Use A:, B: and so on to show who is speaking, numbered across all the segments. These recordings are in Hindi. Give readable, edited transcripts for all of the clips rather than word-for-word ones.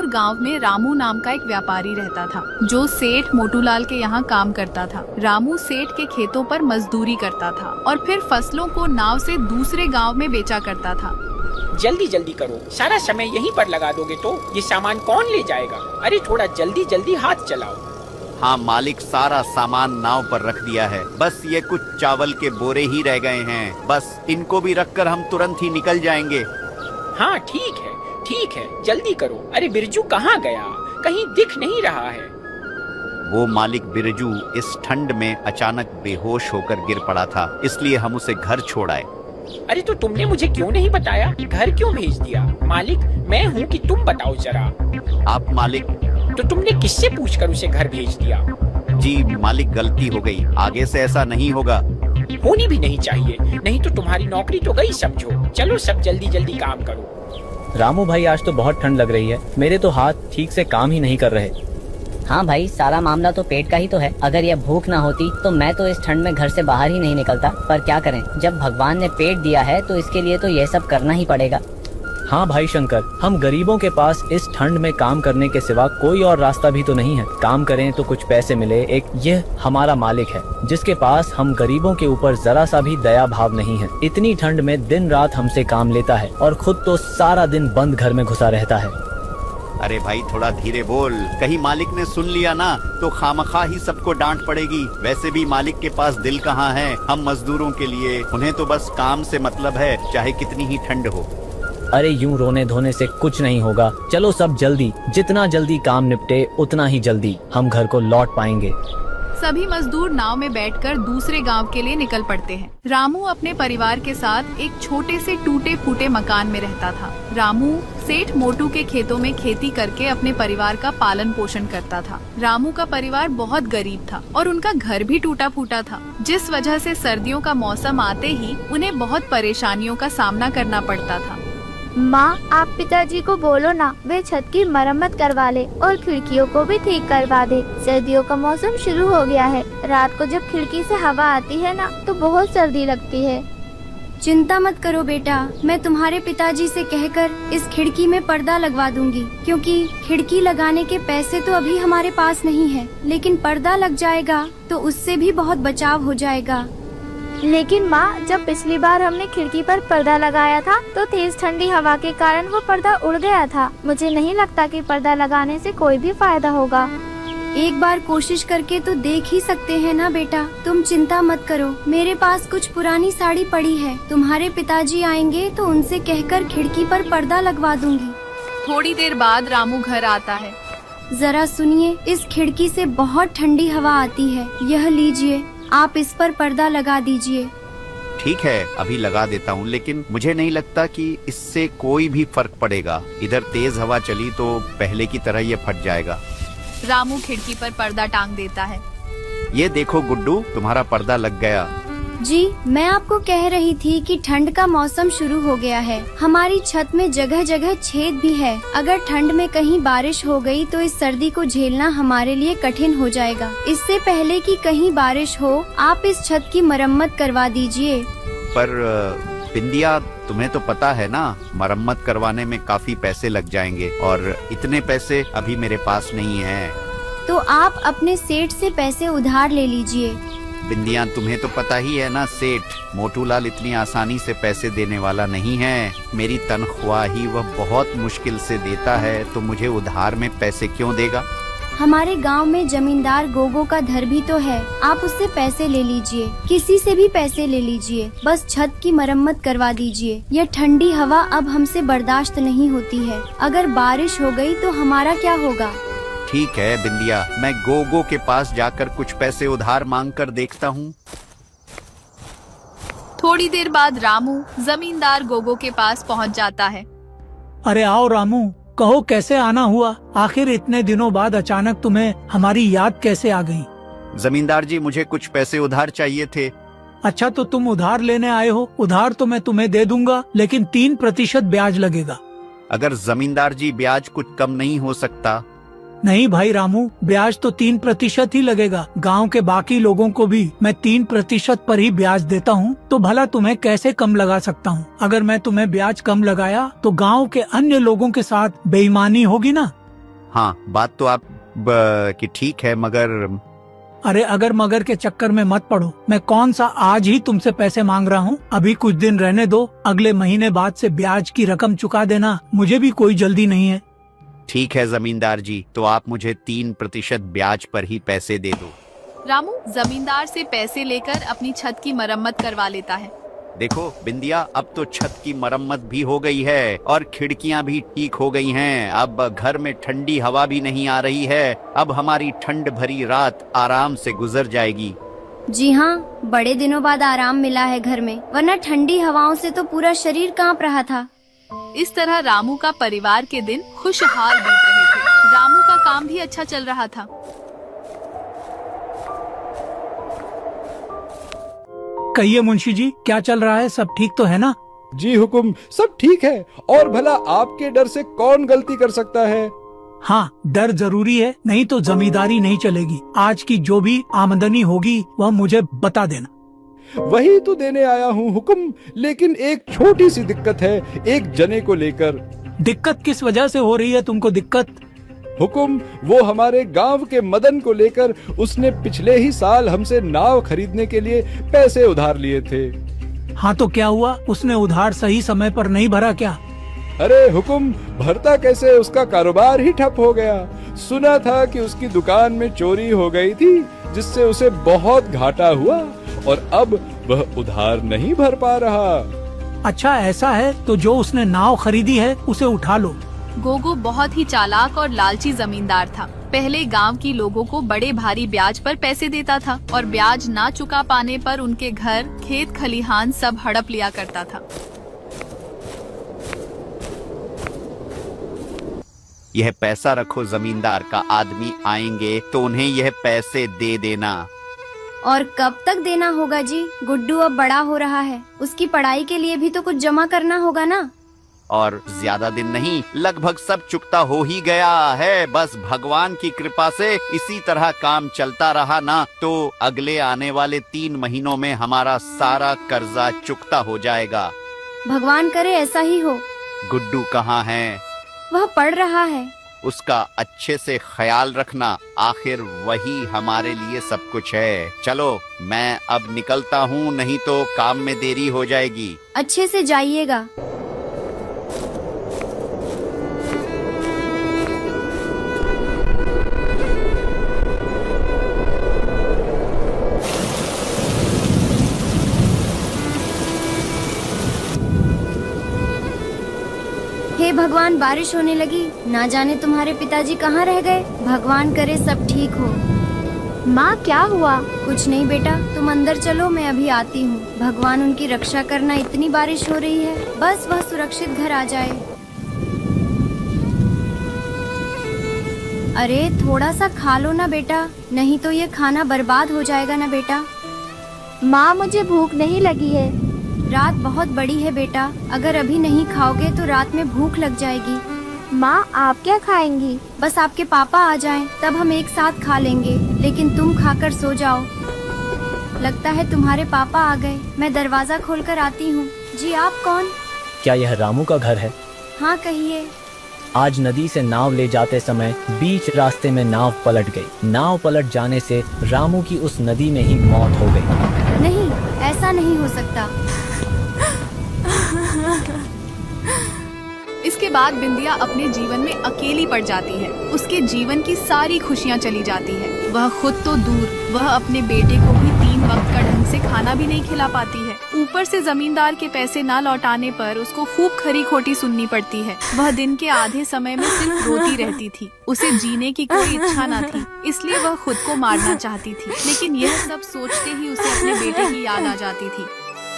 A: मजदूर गांव में रामू नाम का एक व्यापारी रहता था जो सेठ मोटूलाल के यहाँ काम करता था। रामू सेठ के खेतों पर मजदूरी करता था और फिर फसलों को नाव से दूसरे गांव में बेचा करता था।
B: जल्दी जल्दी करो, सारा समय यहीं पर लगा दोगे तो ये सामान कौन ले जाएगा? अरे थोड़ा जल्दी जल्दी हाथ चलाओ।
C: हाँ मालिक, सारा सामान नाव पर रख दिया है, बस ये कुछ चावल के बोरे ही रह गए हैं, बस इनको भी रखकर हम तुरंत ही निकल जाएंगे।
B: हाँ ठीक है, जल्दी करो। अरे बिरजू कहाँ गया? कहीं दिख नहीं रहा है।
C: वो मालिक बिरजू इस ठंड में अचानक बेहोश होकर गिर पड़ा था, इसलिए हम उसे घर छोड़ आए।
B: अरे तो तुमने मुझे क्यों नहीं बताया? घर क्यों भेज दिया? मालिक मैं हूँ कि तुम बताओ जरा।
C: आप मालिक?
B: तो तुमने किससे पूछकर उसे घर भेज दिया?
C: जी मालिक, गलती हो गई, आगे से ऐसा नहीं होगा।
B: होनी भी नहीं चाहिए, नहीं तो तुम्हारी नौकरी तो गई समझो। चलो सब जल्दी जल्दी काम करो।
D: रामू भाई, आज तो बहुत ठंड लग रही है, मेरे तो हाथ ठीक से काम ही नहीं कर रहे।
E: हाँ भाई, सारा मामला तो पेट का ही तो है। अगर यह भूख ना होती तो मैं तो इस ठंड में घर से बाहर ही नहीं निकलता, पर क्या करें, जब भगवान ने पेट दिया है तो इसके लिए तो यह सब करना ही पड़ेगा।
D: हाँ भाई शंकर, हम गरीबों के पास इस ठंड में काम करने के सिवा कोई और रास्ता भी तो नहीं है। काम करें तो कुछ पैसे मिले, एक यह हमारा मालिक है जिसके पास हम गरीबों के ऊपर जरा सा भी दया भाव नहीं है। इतनी ठंड में दिन रात हमसे काम लेता है और खुद तो सारा दिन बंद घर में घुसा रहता है।
C: अरे भाई थोड़ा धीरे बोल, कहीं मालिक ने सुन लिया ना तो खामखा ही सबको डांट पड़ेगी। वैसे भी मालिक के पास दिल कहाँ है हम मजदूरों के लिए, उन्हें तो बस काम से मतलब है, चाहे कितनी ही ठंड हो।
D: अरे यूं रोने धोने से कुछ नहीं होगा, चलो सब जल्दी, जितना जल्दी काम निपटे उतना ही जल्दी हम घर को लौट पाएंगे।
A: सभी मजदूर नाव में बैठकर दूसरे गांव के लिए निकल पड़ते हैं। रामू अपने परिवार के साथ एक छोटे से टूटे फूटे मकान में रहता था। रामू सेठ मोटू के खेतों में खेती करके अपने परिवार का पालन पोषण करता था। रामू का परिवार बहुत गरीब था और उनका घर भी टूटा फूटा था, जिस वजह से सर्दियों का मौसम आते ही उन्हें बहुत परेशानियों का सामना करना पड़ता था।
F: माँ, आप पिताजी को बोलो ना, वे छत की मरम्मत करवा ले और खिड़कियों को भी ठीक करवा दे। सर्दियों का मौसम शुरू हो गया है, रात को जब खिड़की से हवा आती है ना तो बहुत सर्दी लगती है।
G: चिंता मत करो बेटा, मैं तुम्हारे पिताजी से कहकर इस खिड़की में पर्दा लगवा दूंगी, क्योंकि खिड़की लगाने के पैसे तो अभी हमारे पास नहीं है, लेकिन पर्दा लग जाएगा तो उससे भी बहुत बचाव हो जाएगा।
F: लेकिन माँ, जब पिछली बार हमने खिड़की पर पर्दा लगाया था तो तेज ठंडी हवा के कारण वो पर्दा उड़ गया था। मुझे नहीं लगता कि पर्दा लगाने से कोई भी फायदा होगा।
G: एक बार कोशिश करके तो देख ही सकते हैं ना बेटा, तुम चिंता मत करो, मेरे पास कुछ पुरानी साड़ी पड़ी है, तुम्हारे पिताजी आएंगे तो उनसे कहकर खिड़की पर पर्दा लगवा दूंगी।
A: थोड़ी देर बाद रामू घर आता है।
G: जरा सुनिए, इस खिड़की से बहुत ठंडी हवा आती है, यह लीजिए, आप इस पर पर्दा लगा दीजिए।
C: ठीक है, अभी लगा देता हूँ, लेकिन मुझे नहीं लगता कि इससे कोई भी फर्क पड़ेगा। इधर तेज हवा चली तो पहले की तरह ये फट जाएगा।
A: रामू खिड़की पर पर्दा टांग देता है।
C: ये देखो गुड्डू, तुम्हारा पर्दा लग गया।
G: जी, मैं आपको कह रही थी कि ठंड का मौसम शुरू हो गया है, हमारी छत में जगह जगह छेद भी है। अगर ठंड में कहीं बारिश हो गई तो इस सर्दी को झेलना हमारे लिए कठिन हो जाएगा। इससे पहले कि कहीं बारिश हो, आप इस छत की मरम्मत करवा दीजिए।
C: पर बिंदिया, तुम्हें तो पता है ना, मरम्मत करवाने में काफी पैसे लग जाएंगे और इतने पैसे अभी मेरे पास नहीं है।
G: तो आप अपने सेठ से पैसे उधार ले लीजिए।
C: बिंदिया, तुम्हें तो पता ही है ना, सेठ मोटूलाल इतनी आसानी से पैसे देने वाला नहीं है। मेरी तनख्वाह ही वह बहुत मुश्किल से देता है, तो मुझे उधार में पैसे क्यों देगा?
G: हमारे गांव में जमींदार गोगो का घर भी तो है, आप उससे पैसे ले लीजिए, किसी से भी पैसे ले लीजिए, बस छत की मरम्मत करवा दीजिए। यह ठंडी हवा अब हमसे बर्दाश्त नहीं होती है, अगर बारिश हो गई तो हमारा क्या होगा?
C: ठीक है बिंदिया, मैं गोगो के पास जाकर कुछ पैसे उधार मांग कर देखता हूँ।
A: थोड़ी देर बाद रामू जमींदार गोगो के पास पहुँच जाता है।
H: अरे आओ रामू, कहो कैसे आना हुआ? आखिर इतने दिनों बाद अचानक तुम्हें हमारी याद कैसे आ गई?
C: जमींदार जी, मुझे कुछ पैसे उधार चाहिए थे।
H: अच्छा, तो तुम उधार लेने आए हो? उधार तो मैं तुम्हें दे दूंगा, लेकिन 3% ब्याज लगेगा।
C: अगर जमींदार जी, ब्याज कुछ कम नहीं हो सकता?
H: नहीं भाई रामू, ब्याज तो 3% ही लगेगा। गांव के बाकी लोगों को भी मैं 3% पर ही ब्याज देता हूँ, तो भला तुम्हें कैसे कम लगा सकता हूँ? अगर मैं तुम्हें ब्याज कम लगाया तो गांव के अन्य लोगों के साथ बेईमानी होगी ना।
C: हाँ, बात तो आप की ठीक है, मगर
H: अरे अगर मगर के चक्कर में मत पड़ो। मैं कौन सा आज ही तुमसे पैसे मांग रहा हूँ। अभी कुछ दिन रहने दो, अगले महीने बाद से ब्याज की रकम चुका देना। मुझे भी कोई जल्दी नहीं है।
C: ठीक है जमींदार जी, तो आप मुझे 3% ब्याज पर ही पैसे दे दो।
A: रामू जमींदार से पैसे लेकर अपनी छत की मरम्मत करवा लेता है।
C: देखो बिंदिया, अब तो छत की मरम्मत भी हो गई है और खिड़कियां भी ठीक हो गई हैं। अब घर में ठंडी हवा भी नहीं आ रही है। अब हमारी ठंड भरी रात आराम से गुजर जाएगी।
G: जी हाँ, बड़े दिनों बाद आराम मिला है घर में, वरना ठंडी हवाओं से तो पूरा शरीर कांप रहा था।
A: इस तरह रामू का परिवार के दिन खुशहाल बीत रहे थे। रामू का काम भी अच्छा चल रहा था।
H: कहिए मुंशी जी, क्या चल रहा है? सब ठीक तो है ना?
I: जी हुकुम, सब ठीक है। और भला आपके डर से कौन गलती कर सकता है?
H: हाँ, डर जरूरी है, नहीं तो जमींदारी नहीं चलेगी। आज की जो भी आमदनी होगी वह मुझे बता देना।
I: वही तो देने आया हूँ हुकुम, लेकिन एक छोटी सी दिक्कत है, एक जने को लेकर।
H: दिक्कत किस वजह से हो रही है तुमको दिक्कत?
I: हुकुम, वो हमारे गांव के मदन को लेकर उसने पिछले ही साल हमसे नाव खरीदने के लिए पैसे उधार लिए थे।
H: हाँ तो क्या हुआ? उसने उधार सही समय पर नहीं भरा क्या?
I: अरे हुकुम, भरता कैसे, उसका कारोबार ही ठप हो गया। सुना था कि उसकी दुकान में चोरी हो गई थी, जिससे उसे बहुत घाटा हुआ और अब वह उधार नहीं भर पा रहा।
H: अच्छा ऐसा है, तो जो उसने नाव खरीदी है उसे उठा लो।
A: गोगो बहुत ही चालाक और लालची जमींदार था। पहले गांव की लोगों को बड़े भारी ब्याज पर पैसे देता था और ब्याज ना चुका पाने पर उनके घर, खेत खलिहान सब हड़प लिया करता था।
C: यह पैसा रखो, जमींदार का आदमी आएंगे तो उन्हें यह पैसे दे देना।
G: और कब तक देना होगा जी? गुड्डू अब बड़ा हो रहा है, उसकी पढ़ाई के लिए भी तो कुछ जमा करना होगा ना।
C: और ज्यादा दिन नहीं, लगभग सब चुकता हो ही गया है। बस भगवान की कृपा से इसी तरह काम चलता रहा ना, तो अगले आने वाले 3 महीनों में हमारा सारा कर्जा चुकता हो जाएगा।
G: भगवान करे ऐसा ही हो।
C: गुड्डू कहाँ है?
G: वह पढ़ रहा है।
C: उसका अच्छे से ख्याल रखना, आखिर वही हमारे लिए सब कुछ है। चलो मैं अब निकलता हूँ, नहीं तो काम में देरी हो जाएगी।
G: अच्छे से जाइएगा। हे भगवान, बारिश होने लगी। ना जाने तुम्हारे पिताजी कहाँ रह गए। भगवान करे सब ठीक हो।
F: माँ क्या हुआ?
G: कुछ नहीं बेटा, तुम अंदर चलो, मैं अभी आती हूँ। भगवान उनकी रक्षा करना, इतनी बारिश हो रही है, बस वह सुरक्षित घर आ जाए। अरे थोड़ा सा खा लो ना बेटा, नहीं तो ये खाना बर्बाद हो जाएगा ना बेटा।
F: माँ मुझे भूख नहीं लगी है।
G: रात बहुत बड़ी है बेटा, अगर अभी नहीं खाओगे तो रात में भूख लग जाएगी।
F: माँ आप क्या खाएंगी?
G: बस आपके पापा आ जाएं, तब हम एक साथ खा लेंगे, लेकिन तुम खाकर सो जाओ। लगता है तुम्हारे पापा आ गए, मैं दरवाजा खोलकर आती हूँ। जी आप कौन?
D: क्या यह रामू का घर है?
G: हाँ कहिए।
D: आज नदी से नाव ले जाते समय बीच रास्ते में नाव पलट गई। नाव पलट जाने से रामू की उस नदी में ही मौत हो गई।
G: नहीं, ऐसा नहीं हो सकता।
A: इसके बाद बिंदिया अपने जीवन में अकेली पड़ जाती है। उसके जीवन की सारी खुशियाँ चली जाती है। वह खुद तो दूर, वह अपने बेटे को भी 3 वक्त का ढंग से खाना भी नहीं खिला पाती है। ऊपर से जमींदार के पैसे ना लौटाने पर उसको खूब खरी खोटी सुननी पड़ती है। वह दिन के आधे समय में सिर्फ रोती रहती थी। उसे जीने की कोई इच्छा न थी, इसलिए वह खुद को मारना चाहती थी। लेकिन यह सब सोचते ही उसे अपने बेटे की याद आ जाती थी।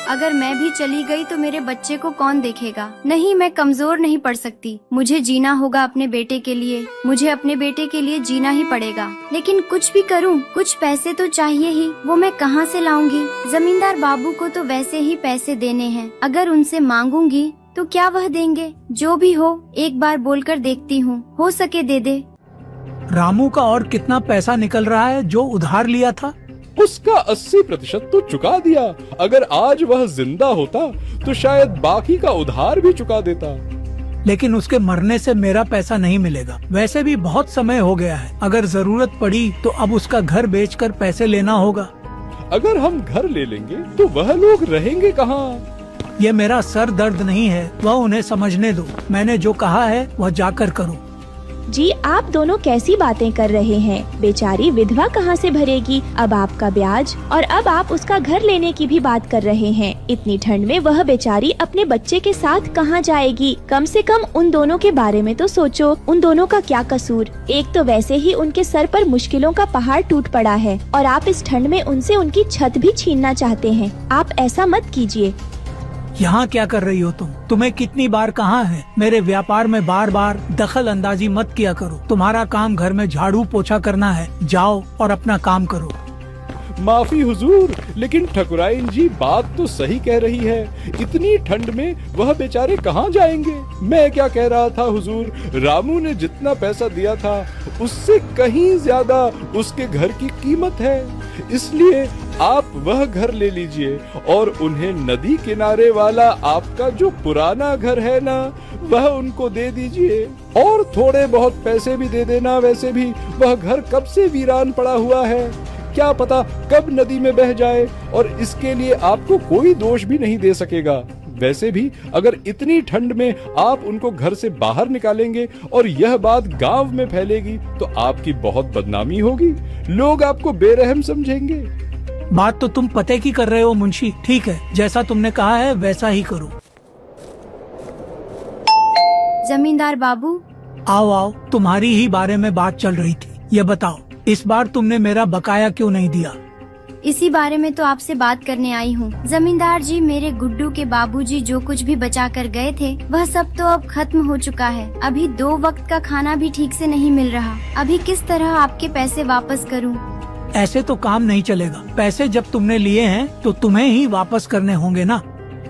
G: अगर मैं भी चली गई तो मेरे बच्चे को कौन देखेगा? नहीं, मैं कमजोर नहीं पड़ सकती। मुझे जीना होगा अपने बेटे के लिए। मुझे अपने बेटे के लिए जीना ही पड़ेगा। लेकिन कुछ भी करूं, कुछ पैसे तो चाहिए ही। वो मैं कहां से लाऊंगी? जमींदार बाबू को तो वैसे ही पैसे देने हैं। अगर उनसे मांगूंगी तो क्या वह देंगे? जो भी हो, एक बार बोलकर देखती हूँ, हो सके दे दे।
H: रामू का और कितना पैसा निकल रहा है जो उधार लिया था?
I: उसका 80% तो चुका दिया। अगर आज वह जिंदा होता तो शायद बाकी का उधार भी चुका देता।
H: लेकिन उसके मरने से मेरा पैसा नहीं मिलेगा। वैसे भी बहुत समय हो गया है, अगर जरूरत पड़ी तो अब उसका घर बेचकर पैसे लेना होगा।
I: अगर हम घर ले लेंगे तो वह लोग रहेंगे कहाँ?
H: ये मेरा सर दर्द नहीं है, वह उन्हें समझने दो। मैंने जो कहा है वह जाकर करो।
J: जी आप दोनों कैसी बातें कर रहे हैं? बेचारी विधवा कहाँ से भरेगी अब आपका ब्याज, और अब आप उसका घर लेने की भी बात कर रहे हैं। इतनी ठंड में वह बेचारी अपने बच्चे के साथ कहाँ जाएगी? कम से कम उन दोनों के बारे में तो सोचो। उन दोनों का क्या कसूर? एक तो वैसे ही उनके सर पर मुश्किलों का पहाड़ टूट पड़ा है, और आप इस ठंड में उनसे उनकी छत भी छीनना चाहते हैं। आप ऐसा मत कीजिए।
H: यहाँ क्या कर रही हो तुम? तुम्हें कितनी बार कहा है मेरे व्यापार में बार बार दखल अंदाजी मत किया करो। तुम्हारा काम घर में झाड़ू पोछा करना है, जाओ और अपना काम करो।
I: माफी हुजूर, लेकिन ठकुराइन जी बात तो सही कह रही है। इतनी ठंड में वह बेचारे कहाँ जाएंगे? मैं क्या कह रहा था हुजूर, रामू ने जितना पैसा दिया था उससे कहीं ज्यादा उसके घर की कीमत है। इसलिए आप वह घर ले लीजिए और उन्हें नदी किनारे वाला आपका जो पुराना घर है ना, वह उनको दे दीजिए, और थोड़े बहुत पैसे भी दे देना। वैसे भी वह घर कब से वीरान पड़ा हुआ है, क्या पता कब नदी में बह जाए, और इसके लिए आपको कोई दोष भी नहीं दे सकेगा। वैसे भी अगर इतनी ठंड में आप उनको घर से बाहर निकालेंगे और यह बात गांव में फैलेगी तो आपकी बहुत बदनामी होगी, लोग आपको बेरहम समझेंगे।
H: बात तो तुम पते की कर रहे हो मुंशी। ठीक है, जैसा तुमने कहा है वैसा ही करो।
G: जमींदार बाबू,
H: आओ आओ, तुम्हारी ही बारे में बात चल रही थी। ये बताओ, इस बार तुमने मेरा बकाया क्यों नहीं दिया?
G: इसी बारे में तो आपसे बात करने आई हूँ। जमींदार जी, मेरे गुड्डू के बाबूजी जो कुछ भी बचा कर गए थे वह सब तो अब खत्म हो चुका है। अभी 2 वक्त का खाना भी ठीक से नहीं मिल रहा। अभी किस तरह आपके पैसे वापस करूँ?
H: ऐसे तो काम नहीं चलेगा। पैसे जब तुमने लिए हैं तो तुम्हें ही वापस करने होंगे ना।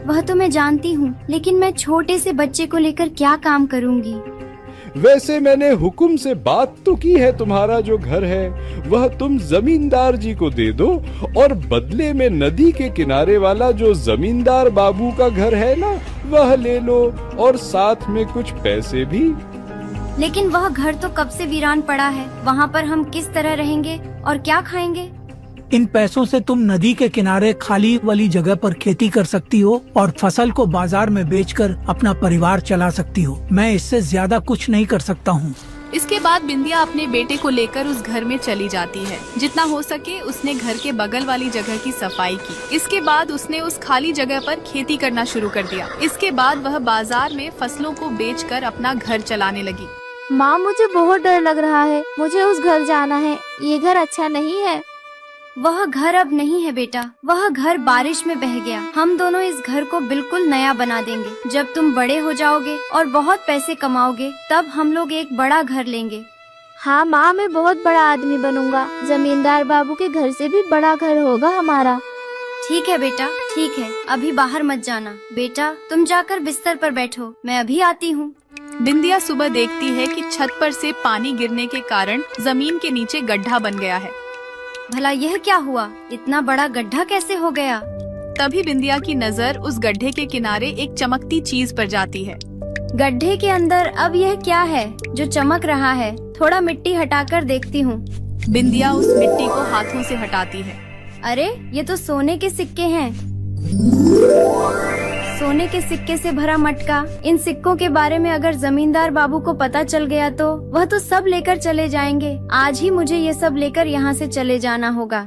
G: वह तो मैं जानती हूँ, लेकिन मैं छोटे से बच्चे को लेकर क्या काम करूँगी?
I: वैसे मैंने हुक्म से बात तो की है, तुम्हारा जो घर है वह तुम जमींदार जी को दे दो, और बदले में नदी के किनारे वाला जो जमींदार बाबू का घर है ना, वह ले लो, और साथ में कुछ पैसे भी।
G: लेकिन वह घर तो कब से वीरान पड़ा है, वहाँ पर हम किस तरह रहेंगे और क्या खाएंगे?
H: इन पैसों से तुम नदी के किनारे खाली वाली जगह पर खेती कर सकती हो और फसल को बाजार में बेचकर अपना परिवार चला सकती हो। मैं इससे ज्यादा कुछ नहीं कर सकता हूँ।
A: इसके बाद बिंदिया अपने बेटे को लेकर उस घर में चली जाती है। जितना हो सके उसने घर के बगल वाली जगह की सफाई की। इसके बाद उसने उस खाली जगह पर खेती करना शुरू कर दिया। इसके बाद वह बाजार में फसलों को बेचकर अपना घर चलाने लगी।
F: माँ, मुझे बहुत डर लग रहा है। मुझे उस घर जाना है। ये घर अच्छा नहीं है।
G: वह घर अब नहीं है बेटा, वह घर बारिश में बह गया। हम दोनों इस घर को बिल्कुल नया बना देंगे। जब तुम बड़े हो जाओगे और बहुत पैसे कमाओगे तब हम लोग एक बड़ा घर लेंगे।
F: हाँ माँ, मैं बहुत बड़ा आदमी बनूंगा। जमींदार बाबू के घर से भी बड़ा घर होगा हमारा।
G: ठीक है बेटा, ठीक है। अभी बाहर मत जाना। बेटा, तुम जाकर बिस्तर पर बैठो, मैं अभी आती हूँ।
A: बिंदिया सुबह देखती है कि छत पर से पानी गिरने के कारण जमीन के नीचे गड्ढा बन गया है।
G: भला यह क्या हुआ? इतना बड़ा गड्ढा कैसे हो गया?
A: तभी बिंदिया की नजर उस गड्ढे के किनारे एक चमकती चीज पर जाती है।
G: गड्ढे के अंदर अब यह क्या है जो चमक रहा है? थोड़ा मिट्टी हटाकर देखती हूँ।
A: बिंदिया उस मिट्टी को हाथों से हटाती है।
G: अरे, ये तो सोने के सिक्के हैं। सोने के सिक्के से भरा मटका। इन सिक्कों के बारे में अगर जमींदार बाबू को पता चल गया तो वह तो सब लेकर चले जाएंगे। आज ही मुझे ये सब लेकर यहाँ से चले जाना होगा।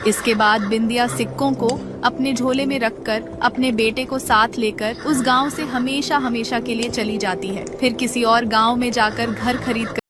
A: इसके बाद बिंदिया सिक्कों को अपने झोले में रखकर अपने बेटे को साथ लेकर उस गांव से हमेशा हमेशा के लिए चली जाती है। फिर किसी और गांव में जाकर घर खरीद कर